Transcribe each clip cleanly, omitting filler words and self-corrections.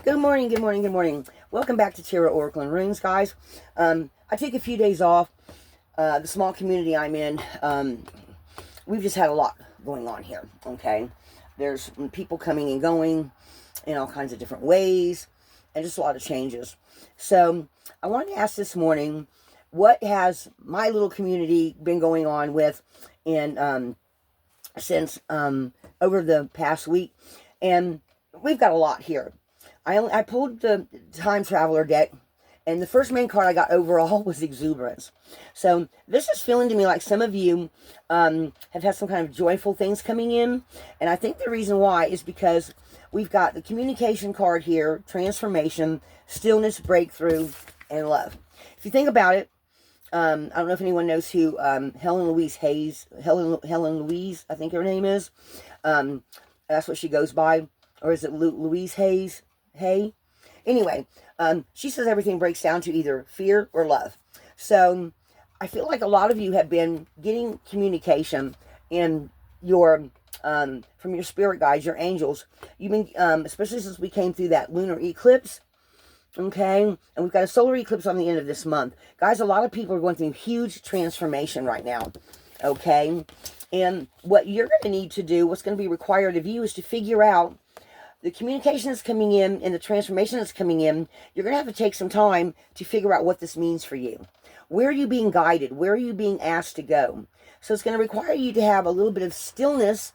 Good morning, good morning, good morning. Welcome back to Tarot Oracle and Runes, guys. I take a few days off. The small community I'm in, we've just had a lot going on here, okay? There's people coming and going in all kinds of different ways, and just a lot of changes. So I wanted to ask this morning, what has my little community been going on with since over the past week? And we've got a lot here. I pulled the Time Traveler deck, and the first main card I got overall was Exuberance. So this is feeling to me like some of you have had some kind of joyful things coming in. And I think the reason why is because we've got the communication card here, transformation, stillness, breakthrough, and love. If you think about it, I don't know if anyone knows who Helen Louise, I think her name is. That's what she goes by. Or is it Louise Hayes? Anyway, she says everything breaks down to either fear or love. So I feel like a lot of you have been getting communication in your from your spirit guides, your angels. You've been especially since we came through that lunar eclipse. Okay, and we've got a solar eclipse on the end of this month. Guys, a lot of people are going through huge transformation right now. Okay, and what you're going to need to do, what's going to be required of you, is to figure out the communication that's coming in and the transformation that's coming in. You're going to have to take some time to figure out what this means for you. Where are you being guided? Where are you being asked to go? So it's going to require you to have a little bit of stillness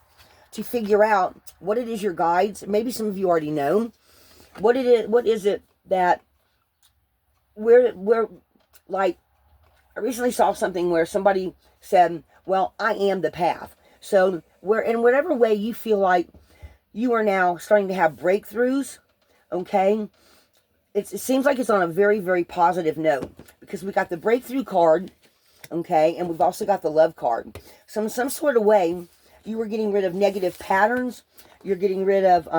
to figure out what it is your guides. Maybe some of you already know. What is it that, like, I recently saw something where somebody said, well, I am the path. So in whatever way you feel like you are now starting to have breakthroughs, okay? It seems like it's on a very, very positive note, because we got the breakthrough card, okay? And we've also got the love card. So in some sort of way, you were getting rid of negative patterns. You're getting rid of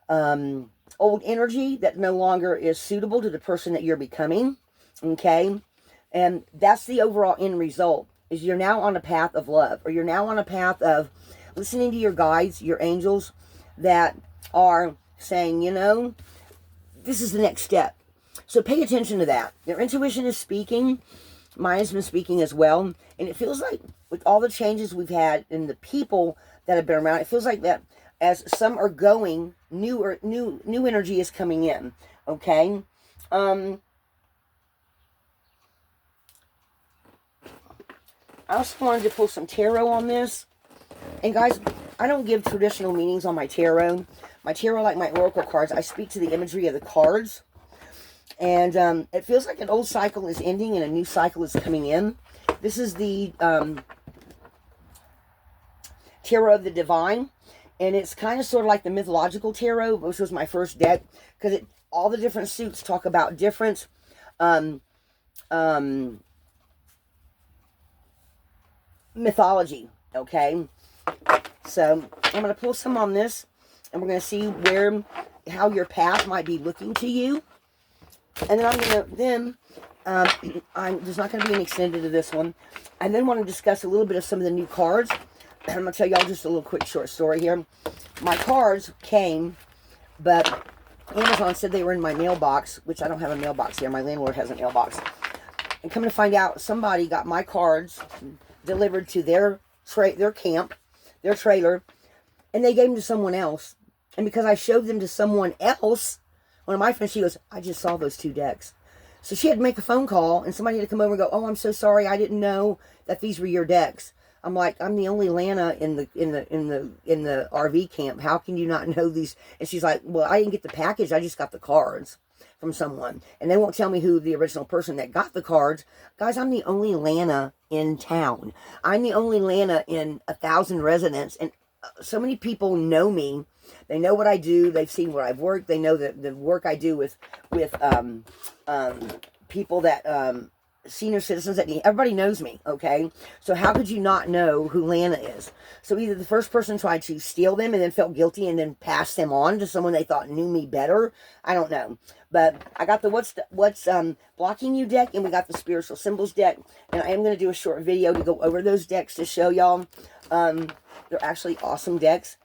old energy that no longer is suitable to the person that you're becoming, okay? And that's the overall end result, is you're now on a path of love, or you're now on a path of listening to your guides, your angels, that are saying, you know, this is the next step. So pay attention to that. Your intuition is speaking. Mine has been speaking as well. And it feels like with all the changes we've had and the people that have been around, it feels like that as some are going, new energy is coming in. Okay? I also wanted to pull some tarot on this. And guys, I don't give traditional meanings on my tarot. My tarot, like my oracle cards, I speak to the imagery of the cards. And it feels like an old cycle is ending and a new cycle is coming in. This is the Tarot of the Divine. And it's kind of sort of like the mythological tarot, which was my first deck. Because all the different suits talk about different mythology. Okay? So I'm going to pull some on this, and we're going to see how your path might be looking to you. And then I'm going to, there's not going to be any extended to this one. I then want to discuss a little bit of some of the new cards. I'm going to tell y'all just a little quick short story here. My cards came, but Amazon said they were in my mailbox, which I don't have a mailbox here. My landlord has a mailbox. And come to find out, somebody got my cards delivered to their camp, their trailer, and they gave them to someone else. And because I showed them to someone else, one of my friends, she goes, I just saw those two decks. So she had to make a phone call, and somebody had to come over and go, oh, I'm so sorry, I didn't know that these were your decks. I'm like, I'm the only Lana in the RV camp. How can you not know these? And she's like, well, I didn't get the package, I just got the cards from someone. And they won't tell me who the original person that got the cards. Guys, I'm the only Lana in town. I'm the only Lana in 1,000 residents. And so many people know me. They know what I do. They've seen where I've worked. They know that the work I do with people that senior citizens that need. Everybody knows me, okay? So how could you not know who Lana is? So either the first person tried to steal them and then felt guilty and then passed them on to someone they thought knew me better. I don't know. But I got the what's blocking you deck, and we got the spiritual symbols deck. And I am going to do a short video to go over those decks to show y'all. They're actually awesome decks.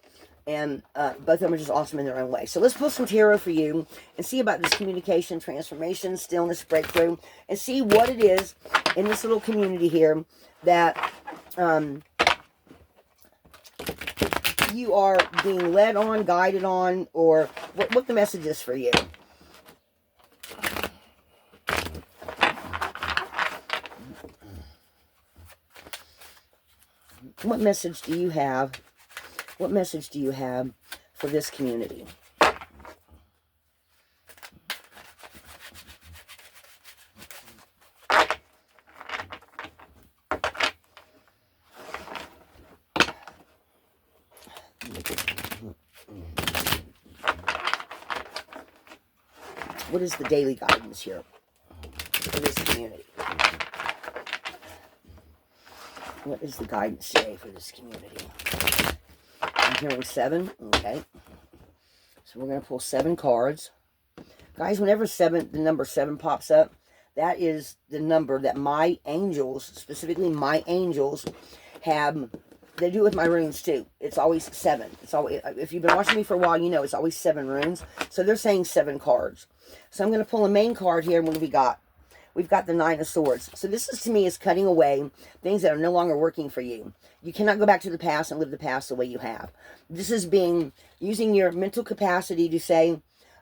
And both of them are just awesome in their own way. So let's pull some tarot for you and see about this communication, transformation, stillness, breakthrough, and see what it is in this little community here that you are being led on, guided on, or what the message is for you. What message do you have? What message do you have for this community? What is the daily guidance here for this community? What is the guidance today for this community? I'm hearing 7. Okay. So we're going to pull 7 cards. Guys, whenever the number 7 pops up, that is the number that my angels, specifically my angels, have. They do it with my runes too. It's always 7. It's always, if you've been watching me for a while, you know it's always 7 runes. So they're saying 7 cards. So I'm going to pull a main card here, and what do we got? We've got the 9 of Swords. So this is, to me, is cutting away things that are no longer working for you. You cannot go back to the past and live the past the way you have. This is using your mental capacity to say,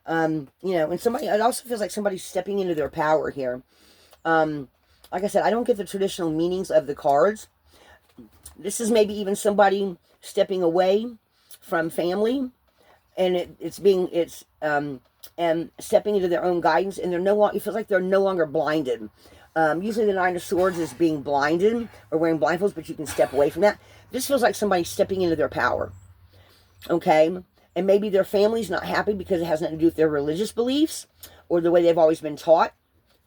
you know, and somebody, it also feels like somebody's stepping into their power here. Like I said, I don't get the traditional meanings of the cards. This is maybe even somebody stepping away from family, and and stepping into their own guidance, and they're no longer, it feels like they're no longer blinded. Usually the 9 of Swords is being blinded or wearing blindfolds, but you can step away from that. This feels like somebody stepping into their power. Okay? And maybe their family's not happy because it has nothing to do with their religious beliefs or the way they've always been taught.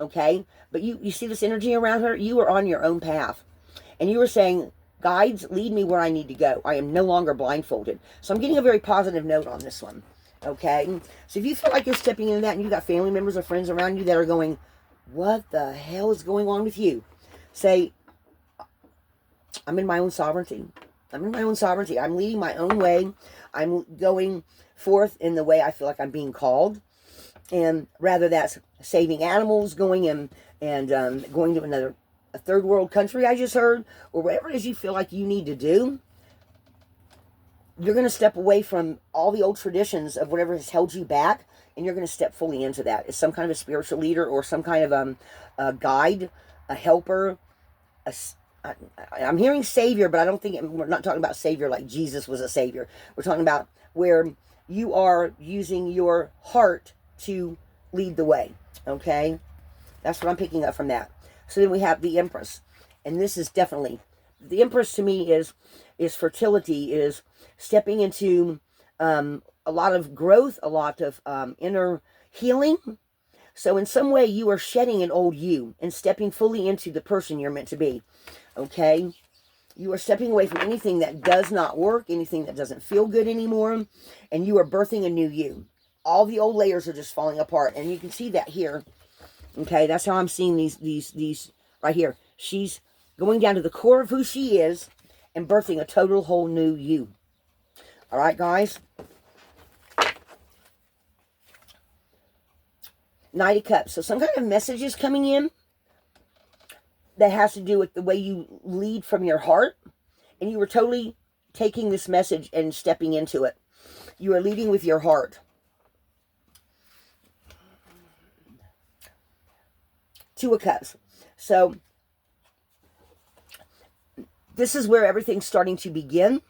Okay? But you see this energy around her? You are on your own path. And you were saying, guides, lead me where I need to go. I am no longer blindfolded. So I'm getting a very positive note on this one. Okay? So if you feel like you're stepping into that and you've got family members or friends around you that are going, what the hell is going on with you? Say, I'm in my own sovereignty. I'm in my own sovereignty. I'm leading my own way. I'm going forth in the way I feel like I'm being called. And rather that's saving animals, going and going to a third world country, I just heard, or whatever it is you feel like you need to do, you're going to step away from all the old traditions of whatever has held you back, and you're going to step fully into that. As some kind of a spiritual leader or some kind of a guide, a helper. I'm hearing savior, but I don't think, we're not talking about savior like Jesus was a savior. We're talking about where you are using your heart to lead the way. Okay? That's what I'm picking up from that. So then we have the Empress. And this is definitely, the Empress to me is fertility, is stepping into a lot of growth, a lot of inner healing. So in some way you are shedding an old you and stepping fully into the person you're meant to be. Okay? You are stepping away from anything that does not work, anything that doesn't feel good anymore, and you are birthing a new you. All the old layers are just falling apart, and you can see that here. Okay, that's how I'm seeing these right here. She's going down to the core of who she is and birthing a total whole new you. All right, guys? Knight of Cups. So some kind of message is coming in that has to do with the way you lead from your heart. And you were totally taking this message and stepping into it. You are leading with your heart. Two of Cups. So this is where everything's starting to begin.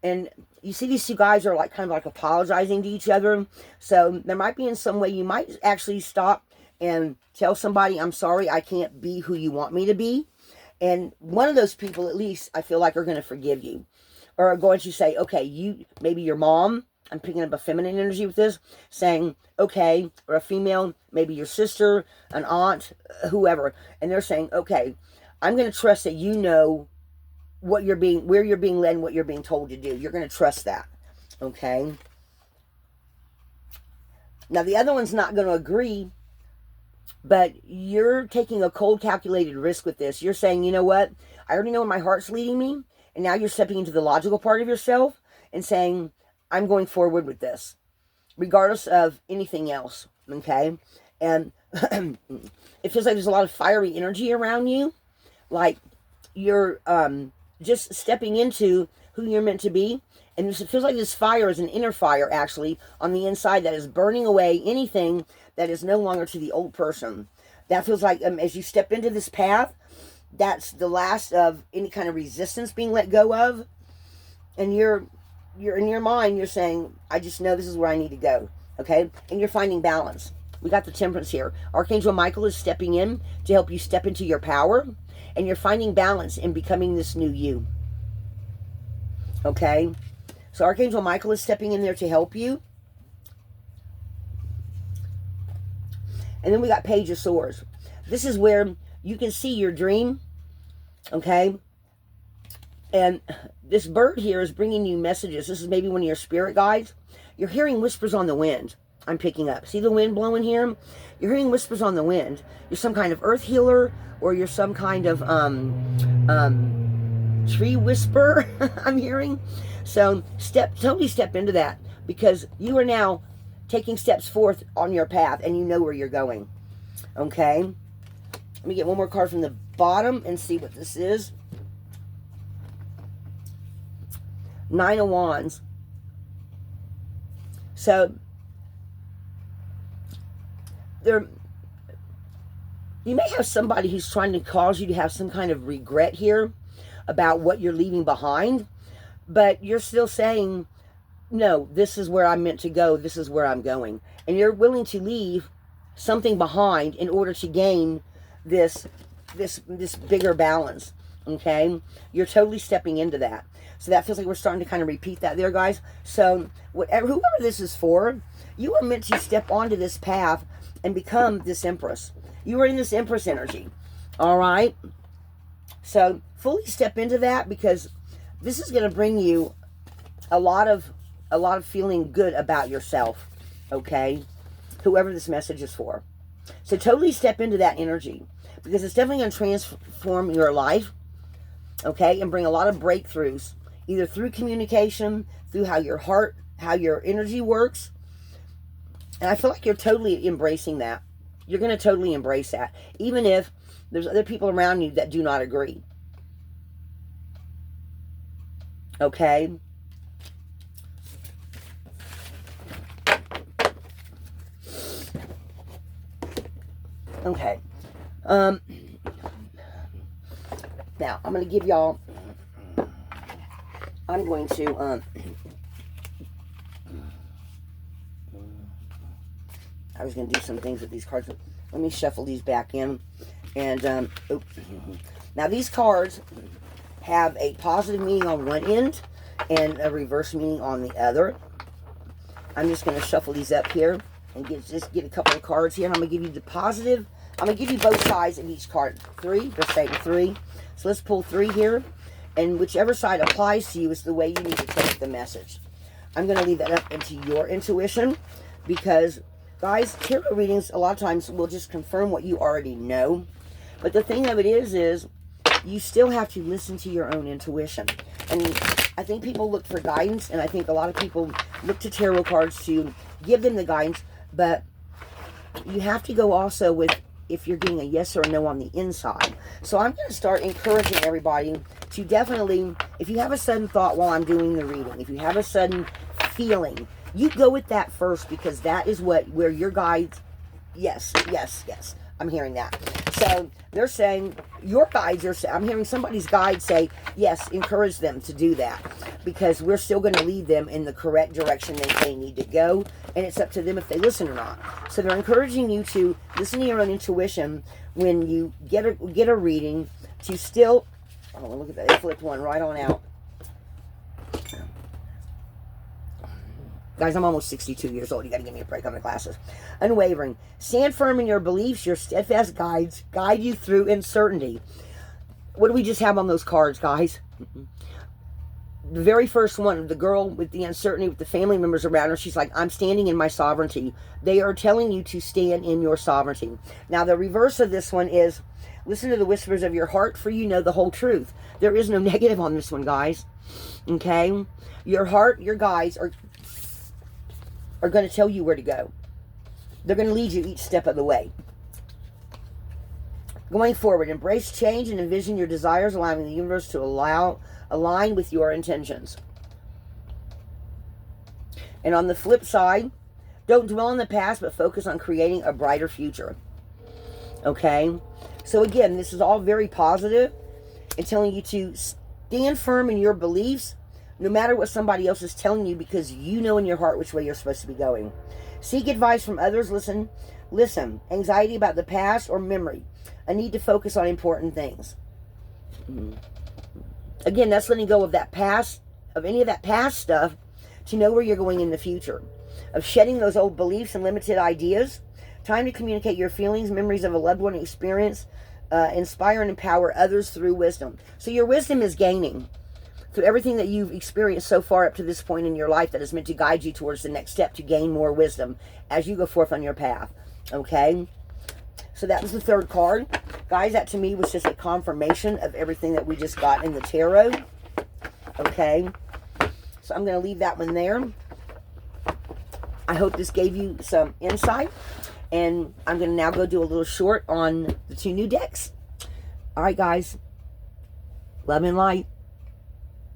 And you see these two guys are like kind of like apologizing to each other. So there might be in some way you might actually stop and tell somebody, I'm sorry, I can't be who you want me to be. And one of those people, at least, I feel like are going to forgive you. Or are going to say, okay, maybe your mom, I'm picking up a feminine energy with this, saying, okay, or a female, maybe your sister, an aunt, whoever. And they're saying, okay, I'm going to trust that you know where you're being led and what you're being told to do. You're going to trust that. Okay? Now, the other one's not going to agree, but you're taking a cold, calculated risk with this. You're saying, you know what? I already know where my heart's leading me. And now you're stepping into the logical part of yourself and saying, I'm going forward with this, regardless of anything else, okay? And it feels like there's a lot of fiery energy around you, like you're just stepping into who you're meant to be. And it feels like this fire is an inner fire, actually, on the inside that is burning away anything that is no longer to the old person. That feels like as you step into this path, that's the last of any kind of resistance being let go of. And you're in your mind, you're saying, I just know this is where I need to go, okay? And you're finding balance. We got the Temperance here. Archangel Michael is stepping in to help you step into your power, and you're finding balance in becoming this new you, okay? So Archangel Michael is stepping in there to help you. And then we got Page of Swords. This is where you can see your dream, okay? And this bird here is bringing you messages. This is maybe one of your spirit guides. You're hearing whispers on the wind. I'm picking up. See the wind blowing here? You're hearing whispers on the wind. You're some kind of earth healer, or you're some kind of tree whisperer. I'm hearing. So totally step into that, because you are now taking steps forth on your path, and you know where you're going. Okay. Let me get one more card from the bottom and see what this is. Nine of Wands. So you may have somebody who's trying to cause you to have some kind of regret here about what you're leaving behind, but you're still saying, no, this is where I'm meant to go, this is where I'm going. And you're willing to leave something behind in order to gain this bigger balance, okay? You're totally stepping into that. So that feels like we're starting to kind of repeat that there, guys. So whoever this is for, you are meant to step onto this path and become this Empress. You are in this Empress energy, all right? So fully step into that, because this is going to bring you a lot of feeling good about yourself, okay? Whoever this message is for. So totally step into that energy, because it's definitely going to transform your life, okay? And bring a lot of breakthroughs, either through communication, through how your heart, how your energy works. And I feel like you're totally embracing that. You're going to totally embrace that, even if there's other people around you that do not agree. Okay? Okay. Now, I'm going to give y'all, I'm going to, I was going to do some things with these cards. Let me shuffle these back in. And, now these cards have a positive meaning on one end and a reverse meaning on the other. I'm just going to shuffle these up here and just get a couple of cards here. And I'm going to give you the positive. I'm going to give you both sides of each card. Three. They're saying three. So let's pull three here. And whichever side applies to you is the way you need to take the message. I'm going to leave that up into your intuition, because, guys, tarot readings a lot of times will just confirm what you already know. But the thing of it is you still have to listen to your own intuition. And I think people look for guidance, and I think a lot of people look to tarot cards to give them the guidance, but you have to go also with if you're getting a yes or a no on the inside. So I'm going to start encouraging everybody to definitely, if you have a sudden thought while I'm doing the reading, if you have a sudden feeling, you go with that first, because that is where your guides, yes, I'm hearing that. So they're saying, your guides are saying, I'm hearing somebody's guide say, yes, encourage them to do that, because we're still going to lead them in the correct direction they need to go, and it's up to them if they listen or not. So they're encouraging you to listen to your own intuition when you get a reading, to still, oh, look at that, they flipped one right on out. Guys, I'm almost 62 years old. You got to give me a break on the glasses. Unwavering. Stand firm in your beliefs. Your steadfast guides guide you through uncertainty. What do we just have on those cards, guys? The very first one, the girl with the uncertainty with the family members around her, she's like, I'm standing in my sovereignty. They are telling you to stand in your sovereignty. Now, the reverse of this one is, listen to the whispers of your heart, for you know the whole truth. There is no negative on this one, guys. Okay? Your heart, your guides are are going to tell you where to go. They're going to lead you each step of the way. Going forward, embrace change and envision your desires, allowing the universe to align with your intentions. And on the flip side, don't dwell on the past, but focus on creating a brighter future. Okay? So again, this is all very positive and telling you to stand firm in your beliefs, no matter what somebody else is telling you, because you know in your heart which way you're supposed to be going. Seek advice from others. Listen. Anxiety about the past or memory. A need to focus on important things. Again, that's letting go of that past, of any of that past stuff, to know where you're going in the future. Of shedding those old beliefs and limited ideas. Time to communicate your feelings, memories of a loved one experience. Inspire and empower others through wisdom. So your wisdom is gaining through everything that you've experienced so far up to this point in your life that is meant to guide you towards the next step to gain more wisdom as you go forth on your path. Okay? So that was the third card. Guys, that to me was just a confirmation of everything that we just got in the tarot. Okay? So I'm going to leave that one there. I hope this gave you some insight. And I'm going to now go do a little short on the 2 new decks. All right, guys. Love and light.